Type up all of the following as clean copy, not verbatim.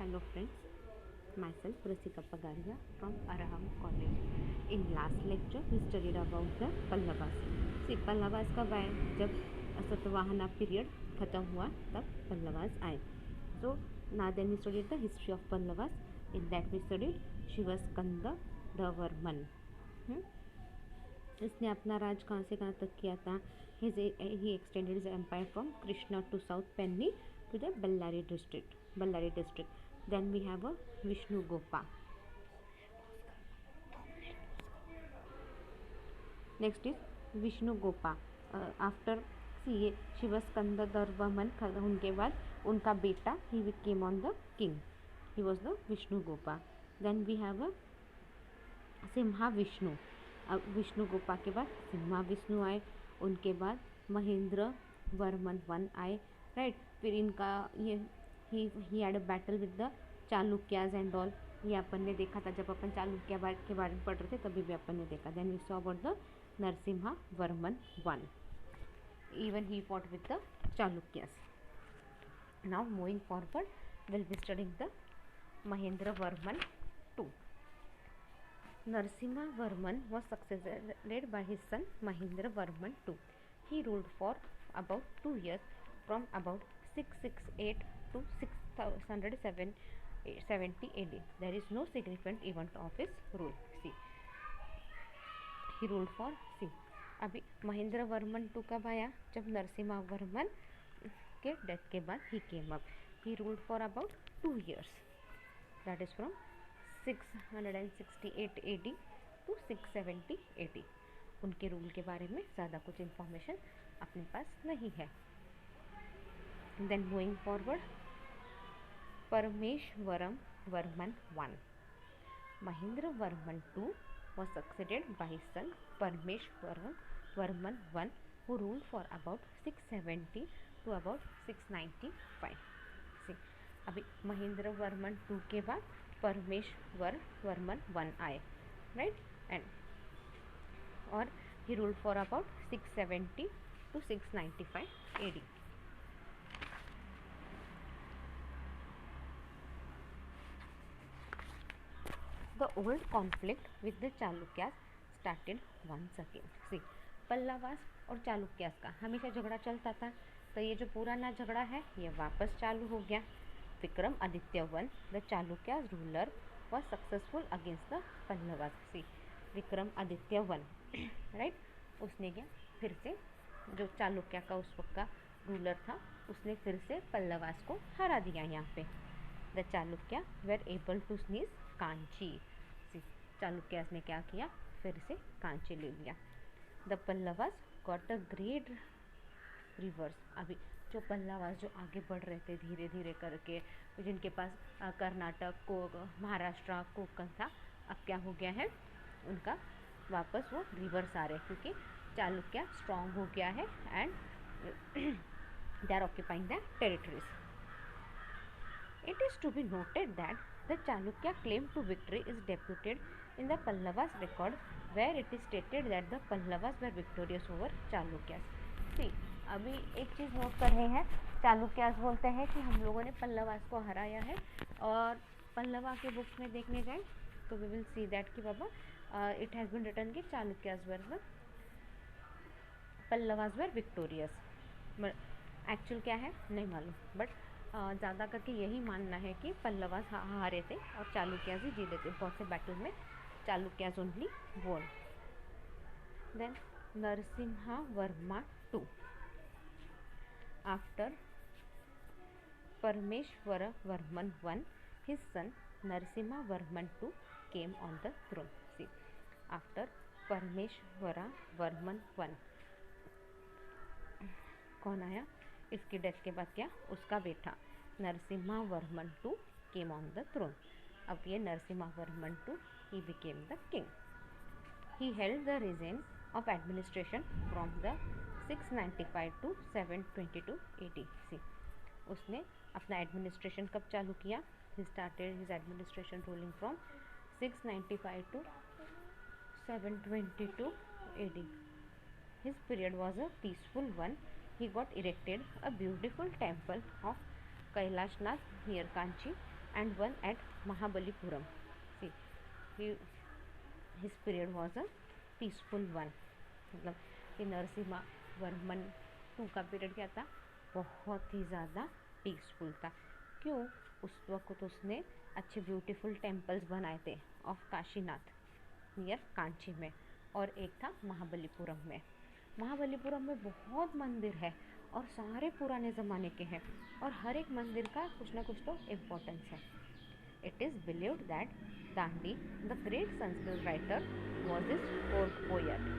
Hello friends, myself Rasika Pagaria from Araham College. In last lecture we studied about the Pallavas. See Pallavas कब आए? जब Satavahana period खत्म हुआ तब Pallavas आए. So now then we studied the history of Pallavas. In that we studied शिवस्कंद Varman. इसने अपना राज कहाँ से कहाँ तक किया था? He extended his empire from Krishna to South Penny to the Bellary district. Then we have a Vishnu Gopa. Next is Vishnu Gopa. After ये शिवस्कंद वर्मन उनके बाद उनका बेटा he became on the king. He was the Vishnu Gopa. Then we have a Simha Vishnu. अब विष्णु गोपा के बाद सिम्हा विष्णु आए. उनके बाद महेंद्र वर्मन वन आए. राइट. फिर इनका ये he had a battle with the Chalukyas and all. ये अपन ने देखा था जब अपन चालुक्य के बारे में पढ़ रहे थे, तभी भी अपन ने देखा. Then we saw about the Narasimha Varman one. Even he fought with the Chalukyas. Now moving forward will be studying the Mahendra Varman two. Narasimha Varman was succeeded by his son Mahendra Varman II. He ruled for about 2 years from about 668 to 670 AD. There is no significant event of his rule. See, he ruled for अभी Mahendra Varman to कब आया? जब नरसिम्हा वर्मन के death के बाद he came up. He ruled for about 2 years. That is from 668 AD to 670 AD. उनके rule के बारे में ज़्यादा कुछ इन्फॉर्मेशन अपने पास नहीं है. Then moving forward, Parameshwaram Varman one. Mahendra Varman two was succeeded by his son Parameshwaram Varman I, who ruled for about 670 to about 695. See, अभी महेंद्र वर्मन टू के बाद परमेश्वर वर्मन वन आए. राइट. एंड और he ruled for about 670 to 695 AD. The old conflict with the Chalukyas started once again. See, Pallavas और चालुक्यास का हमेशा झगड़ा चलता था, तो ये जो पुराना झगड़ा है ये वापस चालू हो गया. Vikram Aditya one, the Chalukyas ruler, was successful against the Pallavas. See, Vikram Aditya one. Right. उसने क्या फिर से जो चालुक्य का उस वक्त का रूलर था उसने फिर से पल्लवास को हरा दिया. यहाँ पे the Chalukya were able to स्नीज कांची. सी, चालुक्यास ने क्या किया? फिर से कांची ले लिया. The Pallavas got a great reverse. अभी जो पल्लवास जो आगे बढ़ रहे थे धीरे धीरे करके, जिनके पास कर्नाटक को महाराष्ट्र कोंकण था, अब क्या हो गया है? उनका वापस वो रिवर्स आ रहे हैं क्योंकि चालुक्य स्ट्रॉन्ग हो गया है and they are occupying the territories. It is to be noted that the Chalukya claim to victory is deputed in the Pallavas record where it is stated that the Pallavas were victorious over Chalukyas. See, अभी एक चीज़ note कर रहे हैं, चालुक्यास बोलते हैं कि हम लोगों ने पल्लवास को हराया है, और पल्लवा के बुक्स में देखने जाए तो वी विल सी दैट कि बाबा इट हैज़ बीन रिटन कि चालुक्यास वर पल्लवास वर विक्टोरियस. एक्चुअल क्या है नहीं मालूम, बट ज़्यादा करके यही मानना है कि पल्लवास हारे थे और चालुक्यास ही जीते थे. बहुत से बैटल में Chalukyas only won. Then Narasimha Varma two. After Parameshwara Varman I, his son Narasimha Varman II came on the throne. See, after Parameshwara Varman I, कौन आया? इसकी डेथ के बाद क्या? उसका बेटा Narasimha Varman II came on the throne. अब ये Narasimha Varman II he became the king. He held the reign of administration from the 695 to 722 AD. See, उसने अपना एडमिनिस्ट्रेशन कब चालू किया? He started his administration ruling from 695 to 722 AD. His period was a peaceful one. He got erected a beautiful temple of Kailashnath near Kanchi and one at Mahabalipuram. See, he, his period was a peaceful one. मतलब कि Narasimha Varman to का period क्या था, बहुत ही ज़्यादा peaceful था। क्यों? उस वक्त उसने अच्छे ब्यूटीफुल टेम्पल्स बनाए थे ऑफ काशीनाथ नियर कांची में, और एक था महाबलीपुरम में। महाबलीपुरम में बहुत मंदिर है और सारे पुराने ज़माने के हैं, और हर एक मंदिर का कुछ ना कुछ तो इम्पोर्टेंस है। It is believed that Dandi the great Sanskrit writer was this fourth poet.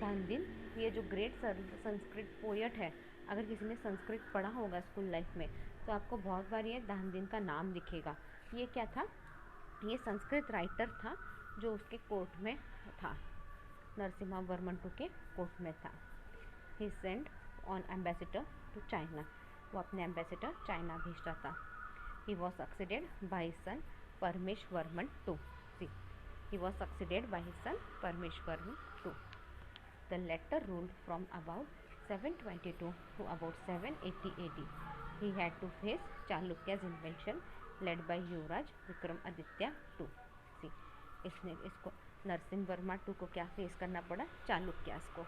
Dandin ये जो ग्रेट संस्कृत पोएट है, अगर किसी ने संस्कृत पढ़ा होगा स्कूल लाइफ में तो आपको बहुत बार ये दांडिन का नाम दिखेगा। ये क्या था? ये संस्कृत राइटर था जो उसके कोर्ट में था, नरसिम्हा वर्मन टू के कोर्ट में था। He sent an ambassador to China, वो अपने एम्बेसडर चाइना भेजता था। He was succeeded by his son Parameshwaraman two. सी, he was succeeded by his son Parameshwaraman two. The latter ruled from about 722 to about 780 AD. He had to face Chalukya's invasion led by Yuvraj Vikramaditya II. See, इसको Narasimha Verma to को क्या face करना पड़ा? चालुक्यास को।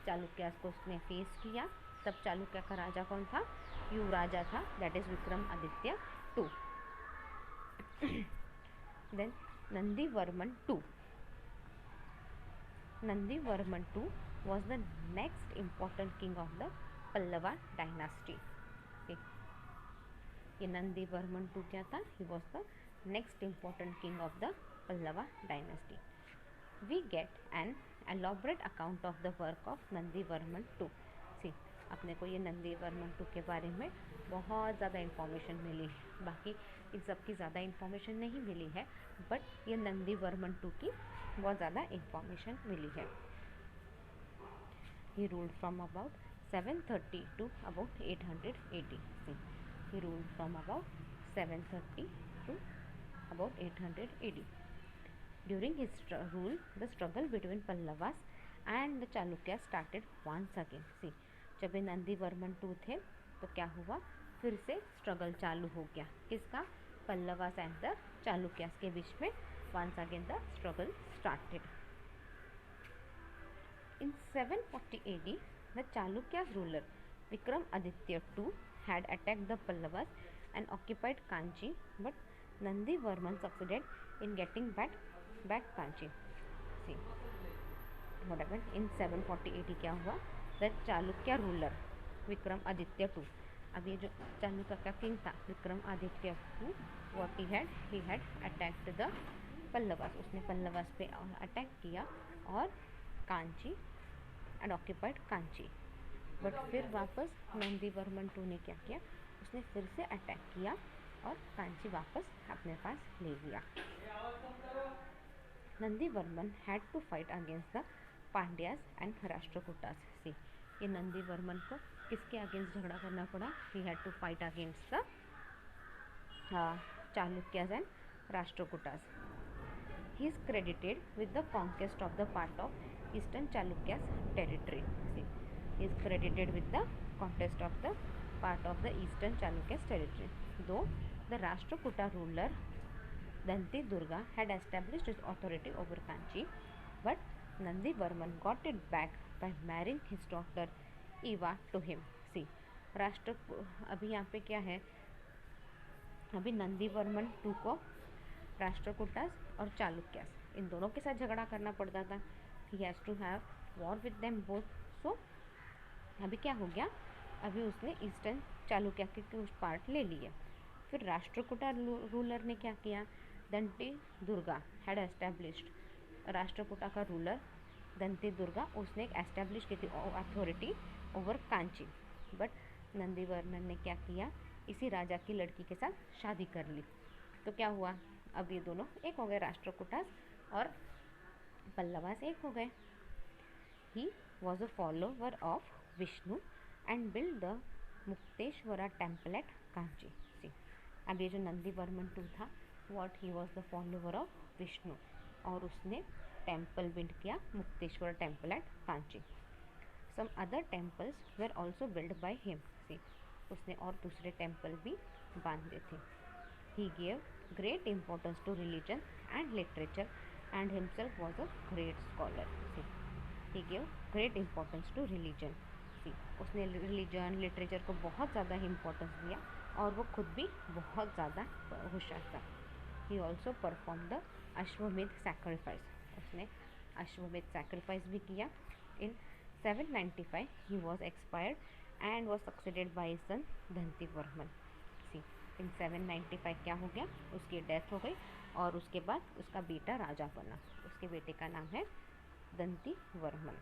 चालुक्यास को उसने face किया। तब चालुक्य का राजा कौन था? युवराजा था, that is Vikramaditya II. Then Nandivarman II. Nandivarman II was the next important king of the Pallava dynasty. Okay. ये नंदीवर्मन II क्या था? He was the next important king of the Pallava dynasty. We get an elaborate account of the work of Nandivarman II. See, अपने को ये Nandivarman II के बारे में बहुत ज़्यादा इन्फॉर्मेशन मिली है। बाकी इन सब की ज़्यादा इन्फॉर्मेशन नहीं मिली है, बट ये नंदीवर्मन II की बहुत ज़्यादा इन्फॉर्मेशन मिली है। He ruled from about 730 to about 800 AD. See, he ruled from about 730 to about 800 AD. During his rule, the struggle between Pallavas and the Chalukyas started once again. See, जब ये Nandivarman II थे तो क्या हुआ? फिर से struggle चालू हो गया। किसका? पल्लवास एंड द चालुक्यास के बीच में once again the struggle started. In 740 AD, the Chalukya's ruler Vikramaditya II had attacked the Pallavas and occupied Kanchi, but Nandivarman succeeded in getting back Kanchi. See, what happened in 740 AD? क्या हुआ? The Chalukya ruler Vikramaditya II. अब ये जो चालुक्य का king था Vikramaditya II, what he had attacked the Pallavas, उसने पल्लवास पे attack किया और Kanchi and occupied Kanchi. But फिर वापस नंदीवर्मन II ने क्या किया? उसने फिर से अटैक किया और कांची वापस अपने पास ले लिया। Nandivarman had to fight against the Pandyas and Rashtrakutas. See, ये नंदीवर्मन को किसके अगेंस्ट झगड़ा करना पड़ा? He had to fight against the Chalukyas and Rashtrakutas. He is credited with the conquest of the part of Eastern Chalukya's territory. See, he is credited with the conquest of the part of the Eastern Chalukya's territory. Though the Rashtrakuta ruler Danti Durga had established his authority over Kanchi, but Nandivarman got it back by marrying his daughter Eva to him. See, अभी यहाँ पे क्या है? अभी Nandivarman II को राष्ट्रकूटास और चालुक्यास इन दोनों के साथ झगड़ा करना पड़ता था। He has to have war with them both. So अभी क्या हो गया? अभी उसने ईस्टर्न चालुक्या के कुछ पार्ट ले लिए. फिर राष्ट्रकूटा रूलर ने क्या किया? दंती दुर्गा हैड एस्टेब्लिश्ड. राष्ट्रकूटा का रूलर दंती दुर्गा, उसने एक एस्टेब्लिश की थी authority over Kanchi. But Nandivarman ने क्या किया? इसी राजा की लड़की के साथ शादी कर ली. तो क्या हुआ? अब ये दोनों एक हो गए, राष्ट्रकूटास और पल्लवास एक हो गए. He was a follower of Vishnu and build the Mukteshwara temple at Kanchi. See, अब ये जो नंदीवर्मन II था, what he was the follower of Vishnu, और उसने टेम्पल बिल्ड किया, Mukteshwar temple at Kanchi. Some other temples were also build by him. See, उसने और दूसरे टेम्पल भी बांधे थे। He gave great importance to religion and literature and himself was a great scholar. He gave great importance to religion. उसने religion literature को बहुत ज़्यादा इम्पोर्टेंस दिया और वो खुद भी बहुत ज़्यादा होशियार था। He also perform the Ashwamedha sacrifice. उसने अश्वमेध सैक्रिफाइस भी किया। In 795 he was expired and was succeeded by son Dantivarman. See in 795 क्या हो गया, उसकी डेथ हो गई और उसके बाद उसका बेटा राजा बना। उसके बेटे का नाम है दंतिवर्मन।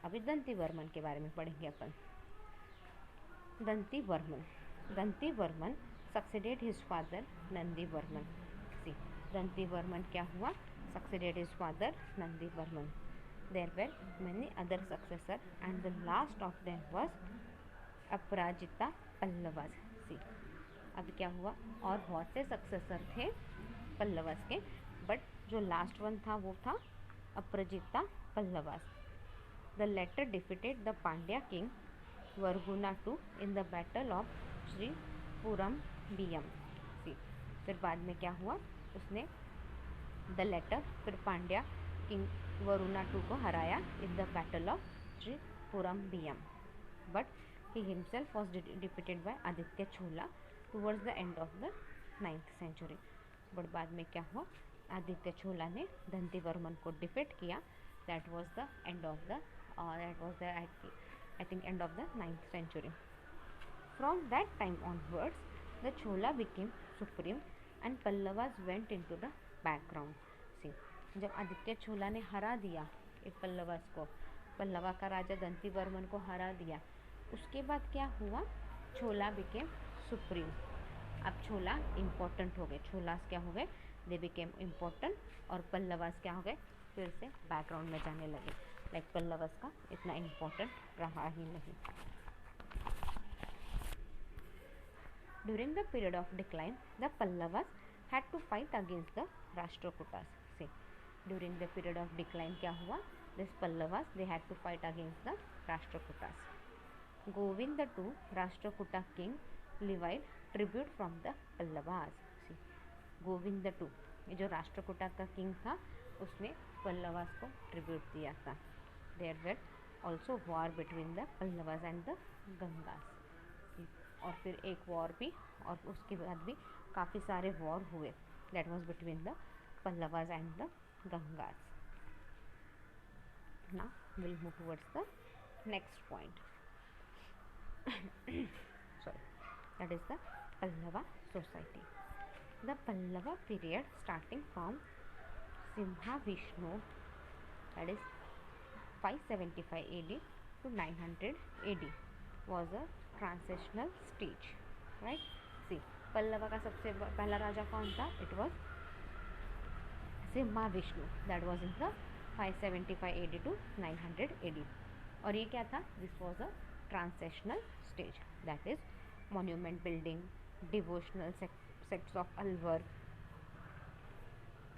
अभी दंतिवर्मन के बारे में पढ़ेंगे अपन। Dantivarman succeeded his father Nandivarman. See Dantivarman क्या हुआ, succeeded his father Nandivarman. There were many other successor and the last of them was Aparajita Pallavas. See अब क्या हुआ, और बहुत से सक्सेसर थे पल्लवास के, बट जो लास्ट वन था वो था Aparajita Pallavas. The latter defeated the Pandya king Vargunatu in the battle of Sripurambiyam. See फिर बाद में क्या हुआ, उसने द लेटर फिर पांड्या किंग वरुणाटू को हराया in the battle of Sripurambiyam. But he himself was defeated by Aditya Chola towards the end of the 9th century. But बाद में क्या हुआ, आदित्य छोला ने दंतिवर्मन को डिफीट किया। That was the end of the I think end of the 9th century. From that time onwards, the Chola became supreme and Pallavas went into the background. See, जब आदित्य छोला ने हरा दिया एक पल्लवास को, पल्लवा का राजा दंतिवर्मन को हरा दिया, उसके बाद क्या हुआ, छोला बिकेम सुप्रीम। अब छोला इम्पोर्टेंट हो गए, छोलास क्या हो गए, दे बिकेम इम्पोर्टेंट, और पल्लवास क्या हो गए, फिर से बैकग्राउंड में जाने लगे। लाइक पल्लवास का इतना इम्पोर्टेंट रहा ही नहीं। During the period of decline the Pallavas had to fight against the Rashtrakutas. So during the period of decline क्या हुआ, this Pallavas they had to fight against the Rashtrakutas. Govind II Rashtrakuta king levied tribute from the Pallavas. Govind II ये जो राष्ट्रकूटा का king था, उसने पल्लवास को tribute दिया था। There were also war between the Pallavas and the Gangas. और फिर एक वॉर भी, और उसके बाद भी काफ़ी सारे वॉर हुए, that was between the Pallavas and the Gangas. Now will move towards the next point. sorry, that is the Pallava society. The Pallava period starting from Simhavishnu, that is 575 AD to 900 AD was a transitional stage, right? See, Pallava का सबसे पहला राजा कौन था? It was Simhavishnu, that was in the 575 AD to 900 AD. और ये क्या था? This was a transitional stage, that is monument building, devotional sects of Alvar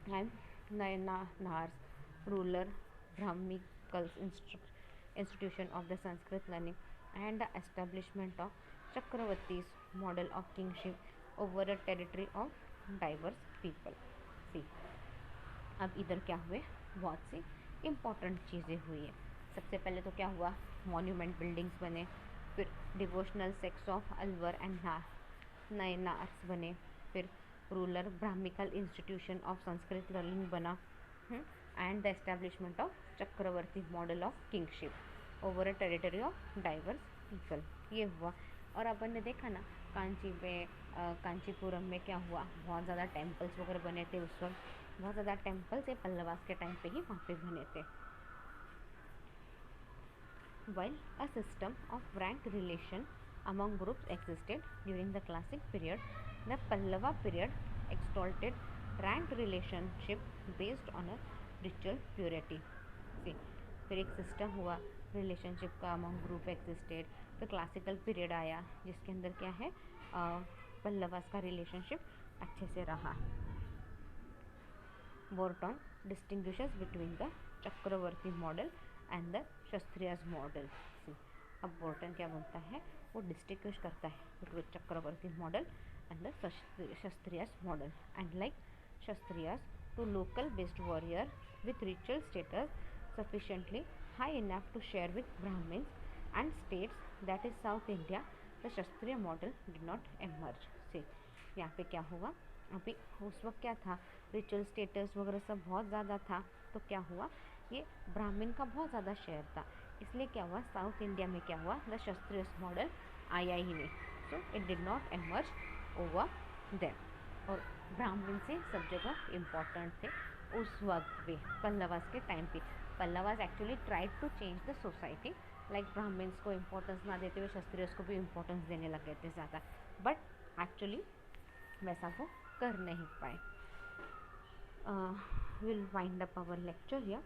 and Nayanars, ruler Brahminical institution of the Sanskrit learning, and the establishment of Chakravarti's model of kingship over a territory of diverse people. See, अब इधर क्या हुए, बहुत सी important चीज़ें हुई है। सबसे पहले तो क्या हुआ, मॉन्यूमेंट बिल्डिंग्स बने, फिर devotional sects of Alvar and Nayanars बने, फिर ruler Brahmical institution of Sanskrit learning बना, and the establishment of Chakravarti model of kingship over a territory of diverse people, ये हुआ। और अपन ने देखा ना कांचीपुरम में क्या हुआ, बहुत ज़्यादा टेम्पल्स वगैरह बने थे उस वक्त, बहुत ज़्यादा टेम्पल्स ये पल्लवास के टाइम पे ही वहाँ पे बने थे। While a system of rank relation among groups existed during the classic period, the Pallava period exalted rank relationship based on a ritual purity. See, फिर एक सिस्टम हुआ रिलेशनशिप का अमंग ग्रुप एक्जिस्टेड, फिर क्लासिकल पीरियड आया जिसके अंदर क्या है, पल्लवास का रिलेशनशिप अच्छे से रहा। Burton distinguishes between the Chakravarti model and the Kshatriyas model. अब बोर्टन क्या बोलता है, वो डिस्टिंग्विश करता है between Chakravarti model and the Kshatriyas model. And like Kshatriyas to local based warrior with ritual status sufficiently high enough to share with Brahmins and states that is South India, the Shastriya model did not emerge. See, यहाँ पे क्या हुआ, अभी उस वक्त क्या था, ritual status वगैरह सब बहुत ज़्यादा था, तो क्या हुआ, ये ब्राह्मण का बहुत ज़्यादा शेयर था, इसलिए क्या हुआ, साउथ इंडिया में क्या हुआ, द क्षत्रिय मॉडल आया ही नहीं. So it did not emerge over there. और ब्राह्मण से सब जगह इम्पॉर्टेंट थे उस वक्त भी, पल्लवास के टाइम पे. Pallavas actually tried to change the society, like Brahmins को इम्पोर्टेंस ना देते हुए क्षत्रियस को भी इम्पोर्टेंस देने लग गए थे ज़्यादा, बट एक्चुअली वैसा वो कर नहीं पाए. Will wind up our lecture here.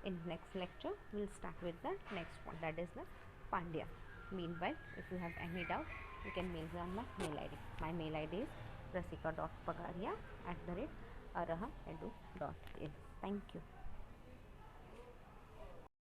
In next lecture we'll start with the next one, that is the Pandya. Meanwhile, if you have any doubt, you can mail me on my mail ID. My mail ID is rasika.pagaria@arahaedu.in. Thank you.